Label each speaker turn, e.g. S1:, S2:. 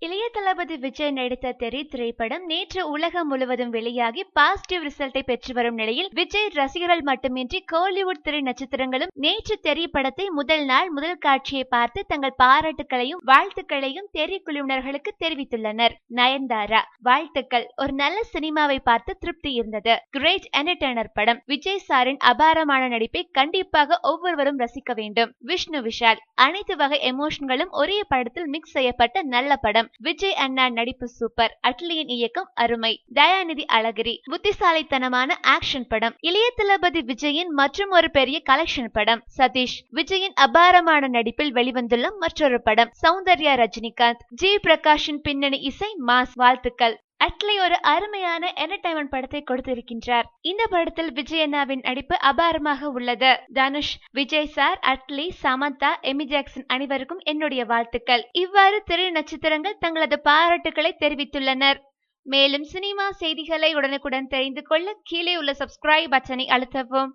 S1: இளைய தளபதி விஜய் நடித்த தெறி திரைப்படம் நேற்று உலகம் முழுவதும் வெளியாகி பாசிட்டிவ் ரிசல்ட்டை பெற்று வரும் நிலையில் விஜய் ரசிகர்கள் மட்டுமின்றி கோலிவுட் திரை நட்சத்திரங்களும் நேற்று தெறி படத்தை முதல் காட்சியை பார்த்து தங்கள் பாராட்டுகளையும் வாழ்த்துக்களையும் தெறி குழுவினர்களுக்கு தெரிவித்துள்ளனர். நயன்தாரா: வாழ்த்துக்கள், ஒரு நல்ல சினிமாவை பார்த்து திருப்தி இருந்தது. கிரேட் என்டர்டெய்னர் படம். விஜய் சாரின் அபாரமான நடிப்பை கண்டிப்பாக ஒவ்வொருவரும் ரசிக்க வேண்டும். விஷ்ணு விஷால்: அனைத்து வகை எமோஷன்களும் ஒரே படத்தில் மிக்ஸ் செய்யப்பட்ட நல்ல படம். விஜய் அண்ணா நடிப்பு சூப்பர். அட்லியின் இயக்கம் அருமை. தயாநிதி அழகிரி: புத்திசாலித்தனமான ஆக்ஷன் படம். இளைய தளபதி விஜயின் மற்றும் ஒரு பெரிய கலெக்ஷன் படம். சதீஷ்: விஜயின் அபாரமான நடிப்பில் வெளிவந்துள்ள மற்றொரு படம். சௌந்தர்யா ரஜினிகாந்த்: ஜி பிரகாஷின் பின்னணி இசை மாஸ். வாழ்த்துக்கள். அட்லி ஒரு அருமையான என்டர்டைன்மெண்ட் படத்தை கொடுத்திருக்கின்றார். இந்த படத்தில் விஜய் அண்ணாவின் நடிப்பு அபாரமாக உள்ளது. Dhanush: Vijay sir, Atlee, Samantha, Amy Jackson அனைவருக்கும் என்னுடைய வாழ்த்துக்கள். இவ்வாறு திரை நட்சத்திரங்கள் தங்களது பாராட்டுகளை தெரிவித்துள்ளனர். மேலும் சினிமா செய்திகளை உடனுக்குடன் தெரிந்து கொள்ள கீழே உள்ள சப்ஸ்கிரைப் பட்டனை அழுத்தவும்.